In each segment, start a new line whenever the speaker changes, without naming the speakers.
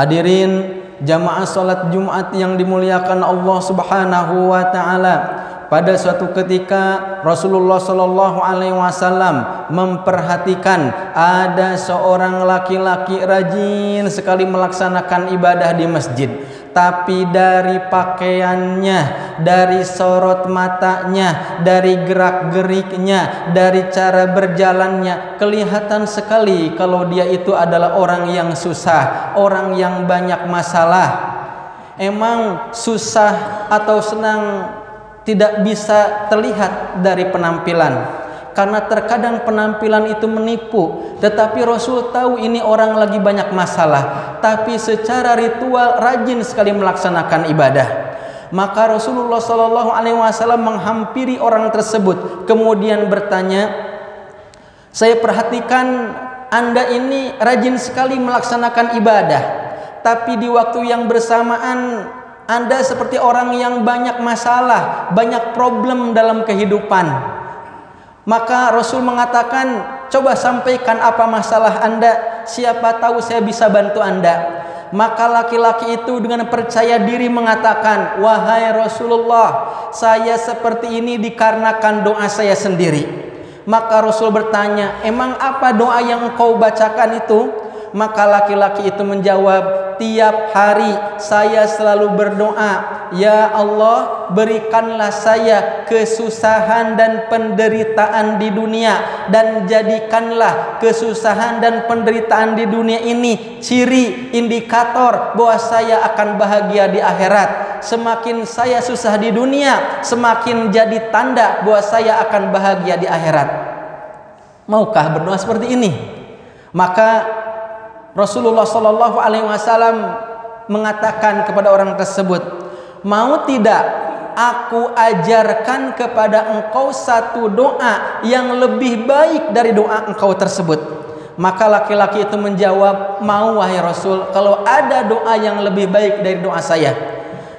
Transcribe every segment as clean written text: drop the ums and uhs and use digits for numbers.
Hadirin jamaah salat Jumat yang dimuliakan Allah Subhanahu wa taala. Pada suatu ketika Rasulullah Shallallahu Alaihi Wasallam memperhatikan ada seorang laki-laki rajin sekali melaksanakan ibadah di masjid, tapi dari pakaiannya, dari sorot matanya, dari gerak-geriknya, dari cara berjalannya kelihatan sekali kalau dia itu adalah orang yang susah, orang yang banyak masalah. Emang susah atau senang tidak bisa terlihat dari penampilan, karena terkadang penampilan itu menipu. Tetapi Rasul tahu ini orang lagi banyak masalah, tapi secara ritual rajin sekali melaksanakan ibadah. Maka Rasulullah Shallallahu Alaihi Wasallam menghampiri orang tersebut, kemudian bertanya, saya perhatikan Anda ini rajin sekali melaksanakan ibadah, tapi di waktu yang bersamaan Anda seperti orang yang banyak masalah, banyak problem dalam kehidupan. Maka Rasul mengatakan, coba sampaikan apa masalah Anda, siapa tahu saya bisa bantu Anda. Maka laki-laki itu dengan percaya diri mengatakan, wahai Rasulullah, saya seperti ini dikarenakan doa saya sendiri. Maka Rasul bertanya, emang apa doa yang engkau bacakan itu? Maka laki-laki itu menjawab, tiap hari saya selalu berdoa, ya Allah, berikanlah saya kesusahan dan penderitaan di dunia, dan jadikanlah kesusahan dan penderitaan di dunia ini ciri indikator bahwa saya akan bahagia di akhirat. Semakin saya susah di dunia, semakin jadi tanda bahwa saya akan bahagia di akhirat. Maukah berdoa seperti ini? Maka Rasulullah Shallallahu Alaihi Wasallam mengatakan kepada orang tersebut, mau tidak aku ajarkan kepada engkau satu doa yang lebih baik dari doa engkau tersebut? Maka laki-laki itu menjawab, mau wahai Rasul, kalau ada doa yang lebih baik dari doa saya.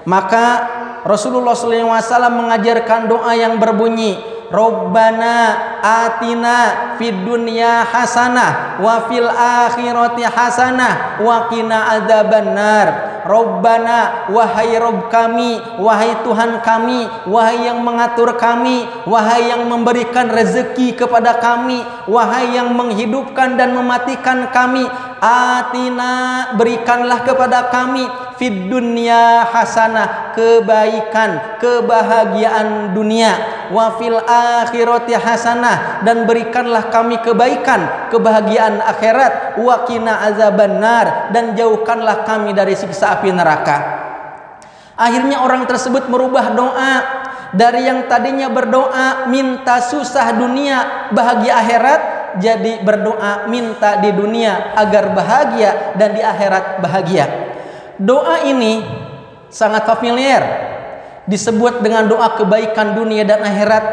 Maka Rasulullah Shallallahu Alaihi Wasallam mengajarkan doa yang berbunyi, Rabbana atina fid dunya hasanah wa fil akhirati hasanah wa qina adzabannar. Rabbana, wahai Rabb kami, wahai Tuhan kami, wahai yang mengatur kami, wahai yang memberikan rezeki kepada kami, wahai yang menghidupkan dan mematikan kami, atina, berikanlah kepada kami fid dunya hasanah, kebaikan, kebahagiaan dunia, wa fil akhirati hasanah, dan berikanlah kami kebaikan, kebahagiaan akhirat, wa qina azabannar, dan jauhkanlah kami dari siksa api neraka. Akhirnya orang tersebut merubah doa dari yang tadinya berdoa minta susah dunia, bahagia akhirat, jadi berdoa minta di dunia agar bahagia dan di akhirat bahagia. Doa ini sangat familiar, disebut dengan doa kebaikan dunia dan akhirat.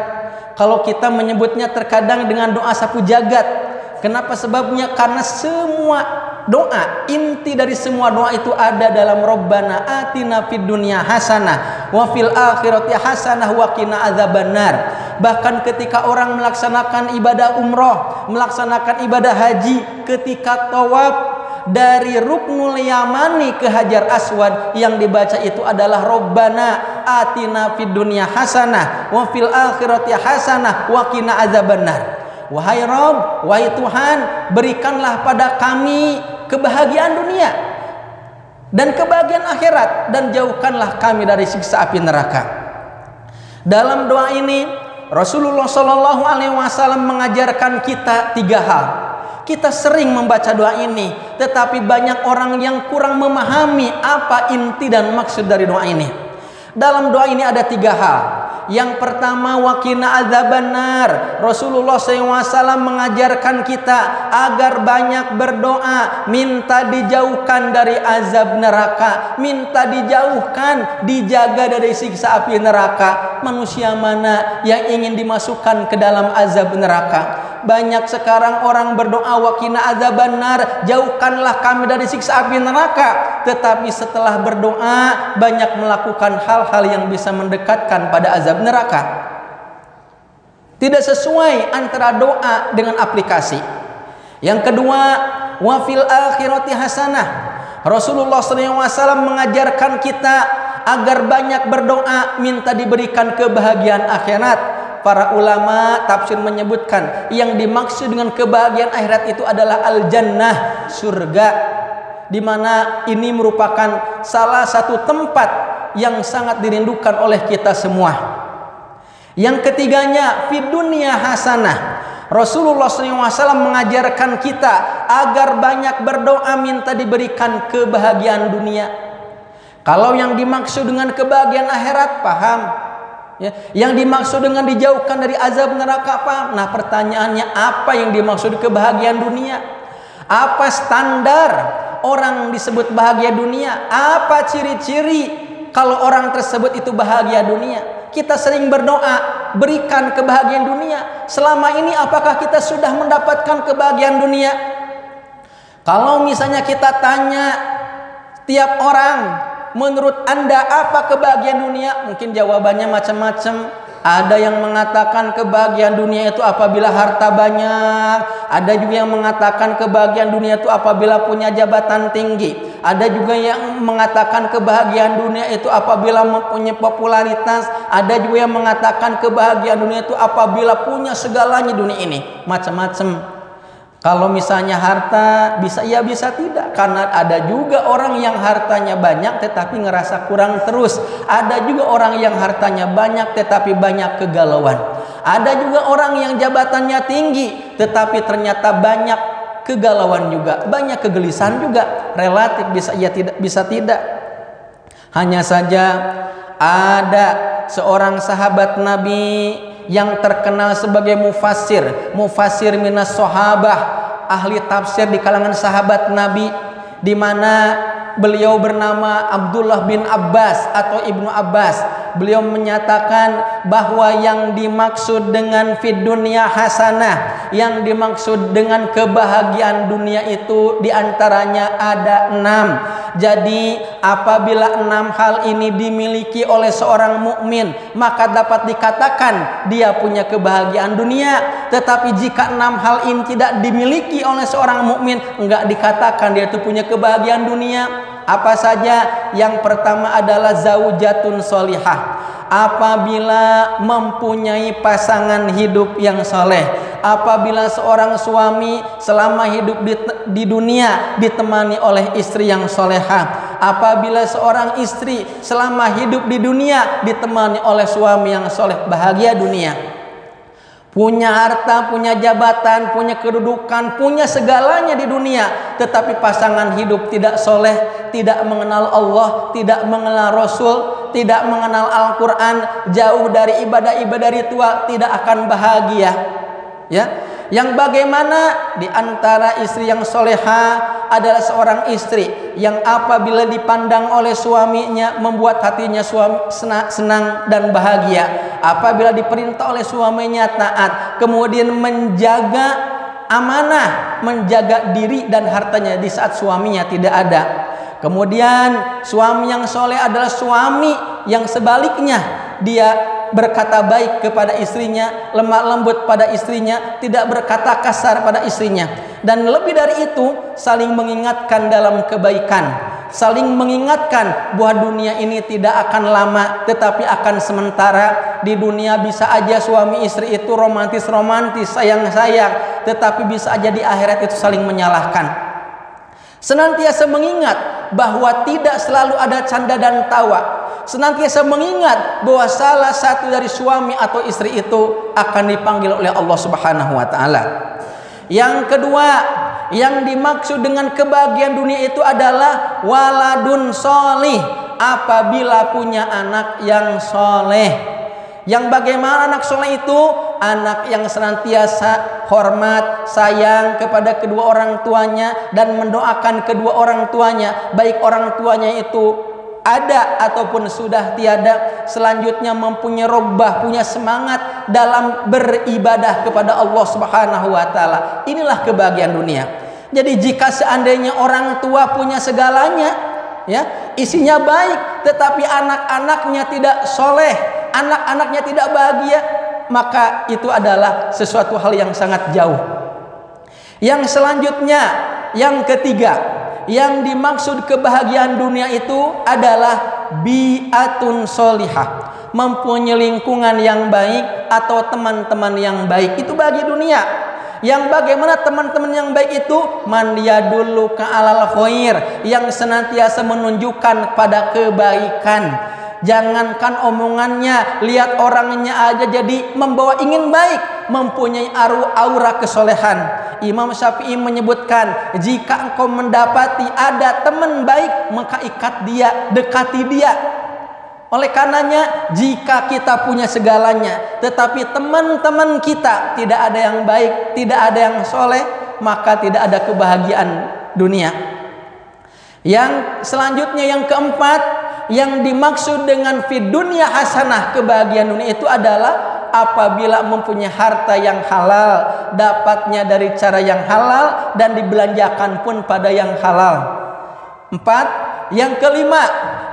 Kalau kita menyebutnya terkadang dengan doa sapu jagat. Kenapa sebabnya? Karena semua doa, inti dari semua doa itu ada dalam Rabbana atina fid dunya hasanah wa fil akhirati hasanah wa qina adzabannar. Bahkan ketika orang melaksanakan ibadah umroh, melaksanakan ibadah haji, ketika tawaf dari Ruknul Yamani ke Hajar Aswad, yang dibaca itu adalah Rabbana atina fid dunya hasanah wa fil akhirati hasanah wa qina adzabannar. Wahai Rabb, wahai Tuhan, berikanlah pada kami kebahagiaan dunia dan kebahagiaan akhirat, dan jauhkanlah kami dari siksa api neraka. Dalam doa ini Rasulullah Shallallahu Alaihi Wasallam mengajarkan kita 3 hal. Kita sering membaca doa ini, tetapi banyak orang yang kurang memahami apa inti dan maksud dari doa ini. Dalam doa ini ada 3 hal. Yang pertama, waqina adzabannar. Rasulullah SAW mengajarkan kita agar banyak berdoa, minta dijauhkan dari azab neraka, minta dijauhkan, dijaga dari siksa api neraka. Manusia mana yang ingin dimasukkan ke dalam azab neraka? Banyak sekarang orang berdoa waqina adzabannar, jauhkanlah kami dari siksa api neraka, tetapi setelah berdoa banyak melakukan hal-hal yang bisa mendekatkan pada azab neraka. Tidak sesuai antara doa dengan aplikasi. Yang kedua, wa fil akhirati hasanah. Rasulullah SAW mengajarkan kita agar banyak berdoa minta diberikan kebahagiaan akhirat. Para ulama tafsir menyebutkan yang dimaksud dengan kebahagiaan akhirat itu adalah al-jannah, surga, di mana ini merupakan salah satu tempat yang sangat dirindukan oleh kita semua. Yang ketiganya, fid dunya hasanah. Rasulullah SAW mengajarkan kita agar banyak berdoa minta diberikan kebahagiaan dunia. Kalau yang dimaksud dengan kebahagiaan akhirat, paham? Ya, yang dimaksud dengan dijauhkan dari azab neraka, paham? Nah, pertanyaannya, apa yang dimaksud kebahagiaan dunia? Apa standar orang disebut bahagia dunia? Apa ciri-ciri kalau orang tersebut itu bahagia dunia? Kita sering berdoa, berikan kebahagiaan dunia. Selama ini apakah kita sudah mendapatkan kebahagiaan dunia? Kalau misalnya kita tanya tiap orang, menurut Anda apa kebahagiaan dunia? Mungkin jawabannya macam-macam. Ada yang mengatakan kebahagiaan dunia itu apabila harta banyak. Ada juga yang mengatakan kebahagiaan dunia itu apabila punya jabatan tinggi. Ada juga yang mengatakan kebahagiaan dunia itu apabila mempunyai popularitas. Ada juga yang mengatakan kebahagiaan dunia itu apabila punya segalanya dunia ini. Macam-macam. Kalau misalnya harta, bisa ya bisa tidak. Karena ada juga orang yang hartanya banyak tetapi ngerasa kurang terus. Ada juga orang yang hartanya banyak tetapi banyak kegalauan. Ada juga orang yang jabatannya tinggi tetapi ternyata banyak kegalauan juga, banyak kegelisahan juga. Relatif, bisa ya tidak, bisa tidak. Hanya saja ada seorang sahabat Nabi yang terkenal sebagai mufassir minas sahabah, ahli tafsir di kalangan sahabat Nabi, di mana beliau bernama Abdullah bin Abbas atau Ibnu Abbas. Beliau menyatakan bahwa yang dimaksud dengan fid dunya hasanah, yang dimaksud dengan kebahagiaan dunia itu diantaranya ada 6. Jadi apabila 6 hal ini dimiliki oleh seorang mukmin, maka dapat dikatakan dia punya kebahagiaan dunia. Tetapi jika 6 hal ini tidak dimiliki oleh seorang mukmin, enggak dikatakan dia itu punya kebahagiaan dunia. Apa saja? Yang pertama adalah zaujatun sholihah. Apabila mempunyai pasangan hidup yang soleh. Apabila seorang suami selama hidup di dunia ditemani oleh istri yang solehah. Apabila seorang istri selama hidup di dunia ditemani oleh suami yang soleh, bahagia dunia. Punya harta, punya jabatan, punya kedudukan, punya segalanya di dunia, tetapi pasangan hidup tidak soleh, tidak mengenal Allah, tidak mengenal Rasul, tidak mengenal Al-Quran, jauh dari ibadah-ibadah ritual, tidak akan bahagia. Ya, yang bagaimana di antara istri yang soleha adalah seorang istri yang apabila dipandang oleh suaminya membuat hatinya suami senang dan bahagia. Apabila diperintah oleh suaminya taat, kemudian menjaga amanah, menjaga diri dan hartanya di saat suaminya tidak ada. Kemudian suami yang soleh adalah suami yang sebaliknya, dia berkata baik kepada istrinya, lemah lembut pada istrinya, tidak berkata kasar pada istrinya. Dan lebih dari itu, saling mengingatkan dalam kebaikan, saling mengingatkan bahwa dunia ini tidak akan lama tetapi akan sementara. Di dunia bisa aja suami istri itu romantis-romantis, sayang-sayang, tetapi bisa aja di akhirat itu saling menyalahkan. Senantiasa mengingat bahwa tidak selalu ada canda dan tawa. Senantiasa mengingat bahwa salah satu dari suami atau istri itu akan dipanggil oleh Allah Subhanahu wa taala. Yang kedua, yang dimaksud dengan kebahagiaan dunia itu adalah waladun sholih, apabila punya anak yang soleh. Yang bagaimana anak soleh itu? Anak yang senantiasa hormat, sayang kepada kedua orang tuanya dan mendoakan kedua orang tuanya, baik orang tuanya itu ada ataupun sudah tiada. Selanjutnya mempunyai robbah, punya semangat dalam beribadah kepada Allah Subhanahu wa taala. Inilah kebahagiaan dunia. Jadi jika seandainya orang tua punya segalanya, ya, isinya baik, tetapi anak-anaknya tidak soleh, anak-anaknya tidak bahagia, maka itu adalah sesuatu hal yang sangat jauh. Yang selanjutnya, yang ketiga, yang dimaksud kebahagiaan dunia itu adalah bi'atun solihah, mempunyai lingkungan yang baik atau teman-teman yang baik. Itu bagi dunia. Yang bagaimana teman-teman yang baik itu? Man yadullu ka'alal khair, yang senantiasa menunjukkan pada kebaikan. Jangankan omongannya, lihat orangnya aja jadi membawa ingin baik, mempunyai aura kesolehan. Imam Syafi'i menyebutkan, jika engkau mendapati ada teman baik, maka ikat dia, dekati dia. Oleh karenanya, jika kita punya segalanya, tetapi teman-teman kita tidak ada yang baik, tidak ada yang soleh, maka tidak ada kebahagiaan dunia. Yang selanjutnya, yang keempat, yang dimaksud dengan fid dunya hasanah, kebahagiaan dunia itu adalah apabila mempunyai harta yang halal, dapatnya dari cara yang halal, dan dibelanjakan pun pada yang halal. 4. Yang kelima,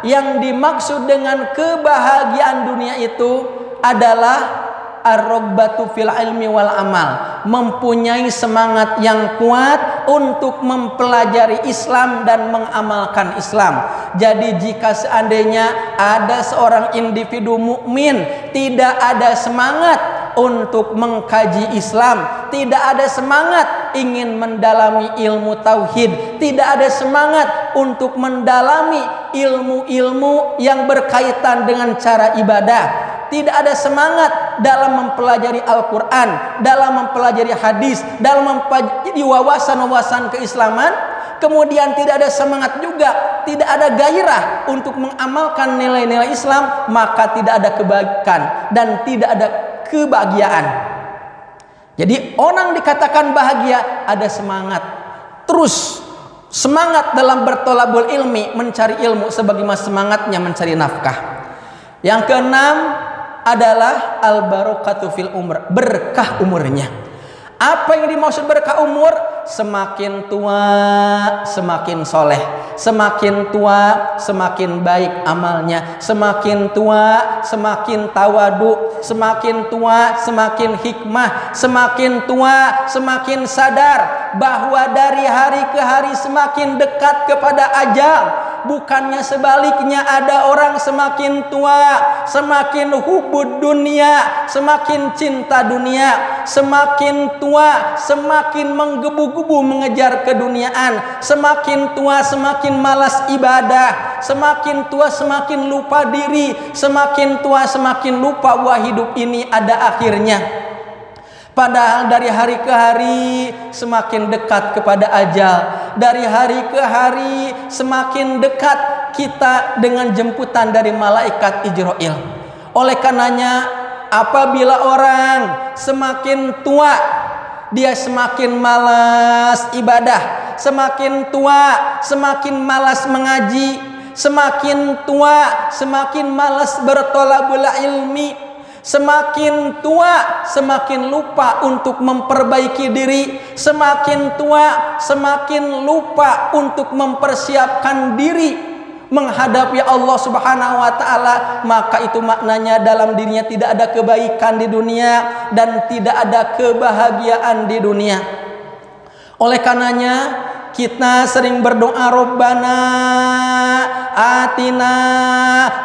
yang dimaksud dengan kebahagiaan dunia itu adalah ar-raghbatu fil ilmi wal amal, mempunyai semangat yang kuat untuk mempelajari Islam dan mengamalkan Islam. Jadi jika seandainya ada seorang individu mukmin tidak ada semangat untuk mengkaji Islam, tidak ada semangat ingin mendalami ilmu tauhid, tidak ada semangat untuk mendalami ilmu-ilmu yang berkaitan dengan cara ibadah, tidak ada semangat dalam mempelajari Al-Quran, dalam mempelajari hadis, dalam mempelajari wawasan-wawasan keislaman, kemudian tidak ada semangat juga, tidak ada gairah untuk mengamalkan nilai-nilai Islam, maka tidak ada kebaikan dan tidak ada kebahagiaan. Jadi orang dikatakan bahagia ada semangat, terus semangat dalam bertolabul ilmi, mencari ilmu sebagaimana semangatnya mencari nafkah. Yang keenam adalah al-barakatu fil umr, berkah umurnya. Apa yang dimaksud berkah umur? Semakin tua semakin soleh, semakin tua semakin baik amalnya, semakin tua semakin tawadu, semakin tua semakin hikmah, semakin tua semakin sadar bahwa dari hari ke hari semakin dekat kepada ajal. Bukannya sebaliknya, ada orang semakin tua semakin hubud dunia, semakin cinta dunia, semakin tua semakin menggebu-gebu mengejar keduniaan, semakin tua semakin malas ibadah, semakin tua semakin lupa diri, semakin tua semakin lupa bahwa hidup ini ada akhirnya. Padahal dari hari ke hari semakin dekat kepada ajal, dari hari ke hari semakin dekat kita dengan jemputan dari malaikat Ijroil. Oleh karenanya, apabila orang semakin tua, dia semakin malas ibadah, semakin tua semakin malas mengaji, semakin tua semakin malas bertolabul ilmi, semakin tua semakin lupa untuk memperbaiki diri, semakin tua semakin lupa untuk mempersiapkan diri menghadapi Allah Subhanahu wa taala. Maka itu maknanya dalam dirinya tidak ada kebaikan di dunia dan tidak ada kebahagiaan di dunia. Oleh karenanya kita sering berdoa, Rabbana atina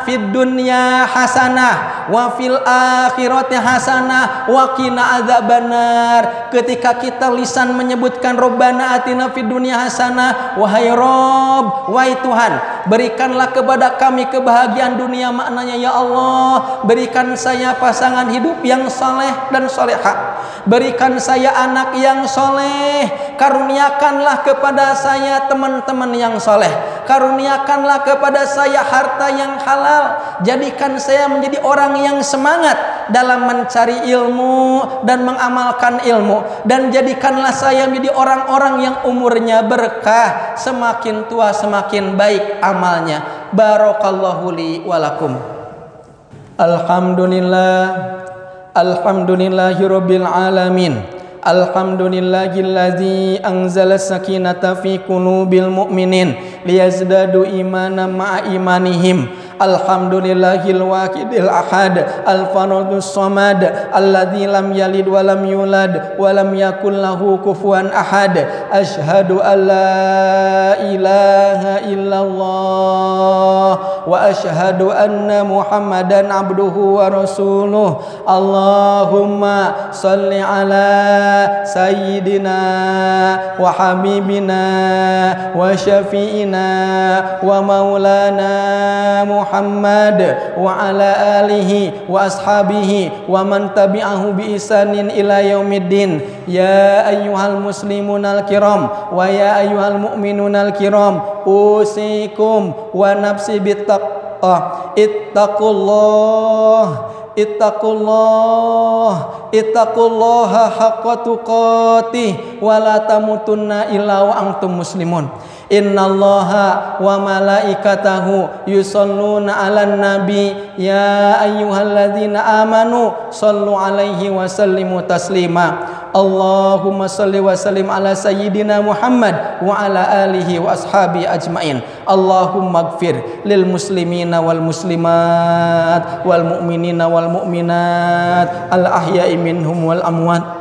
fid dunya hasanah wa fil akhirati hasanah wa qina adzabannar. Ketika kita lisan menyebutkan Rabbana atina fid dunya hasanah, wahai Rabb, wahai Tuhan, berikanlah kepada kami kebahagiaan dunia. Maknanya, ya Allah, berikan saya pasangan hidup yang saleh dan salehah, berikan saya anak yang soleh, karuniakanlah kepada saya teman-teman yang soleh, karuniakanlah kepada saya harta yang halal, jadikan saya menjadi orang yang semangat dalam mencari ilmu dan mengamalkan ilmu, dan jadikanlah saya menjadi orang-orang yang umurnya berkah, semakin tua semakin baik amalnya. Barakallahu li walakum. Alhamdulillah, alhamdulillahirabbil alamin. Alhamdulillahillazi anzala sakinata fi qulubil mu'minin liyazdadu imanan ma'a imanihim. Alhamdulillahil wahidil ahad al-faradus samad alladzi lam yalid wa lam yulad wa lam yakul lahu kufuwan ahad. Asyhadu an la ilaha illallah wa asyhadu anna Muhammadan abduhu wa rasuluh. Allahumma salli ala sayyidina wa habibina wa syafi'ina wa maulana Muhammad wa ala alihi wa ashabihi wa man tabi'ahu bi ihsanin ila yaumiddin. Ya ayyuhal muslimunal kiram wa ya ayyuhal mu'minunal kiram, usikum wa nafsi bittaqwa. Ittaqullaha haqqa tuqatih wa la tamutunna illa wa antum muslimun. Innallaha wa malaikatahu yusholluna 'alan nabi ya ayyuhalladzina amanu shallu 'alaihi wa sallimu taslima. Allahumma shalli wa sallim ala sayyidina Muhammad wa ala alihi wa ashabi ajmain. Allahumma ighfir lil muslimina wal muslimat wal mu'minina wal mu'minat al ahya'i minhum wal amwat.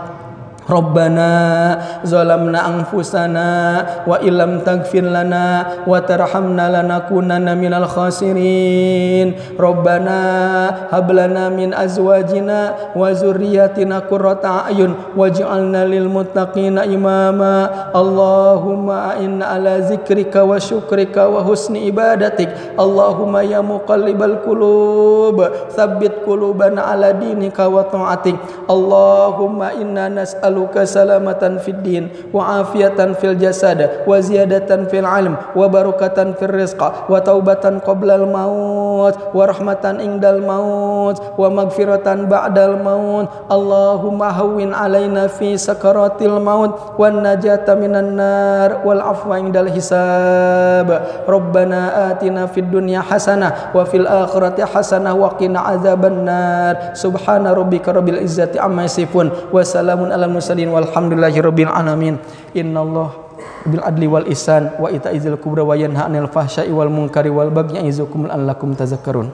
Rabbana zalamna anfusana wa illam taghfir lana wa tarhamna lanakunanna minal khasirin. Rabbana hab lana min azwajina wa zurriyyatina qurrata a'yun waj'alna lil muttaqina imama. Allahumma a'inna ala zikrika wa syukrika wa husni ibadatik. Allahumma ya muqallibal qulub tsabbit qulubana ala dinika wa ta'atik. Allahumma inna nas'aluka salamatan fid din wa afiatan fil jasad wa ziyadatan fil ilm wa barakatan fil rizq wa taubatan qablal maut wa rahmatan indal maut wa maghfiratan ba'dal maut. Allahumma hawwin alaina fi sakaratil maut wan najata minan nar wal afwa indal hisab. Rabbana atina fid dunya hasanah wa fil akhirati hasanah wa qina adzaban nar. Subhana rabbika rabbil izzati amma yasifun wa salamun alal mursalin walhamdulillahi rabbil alamin. Innallaha bil adli wal ihsan wa itaizil kubra wa yanha 'anil fahsya'i wal munkari wal bagyi ya'izukum la'allakum tadhakkarun.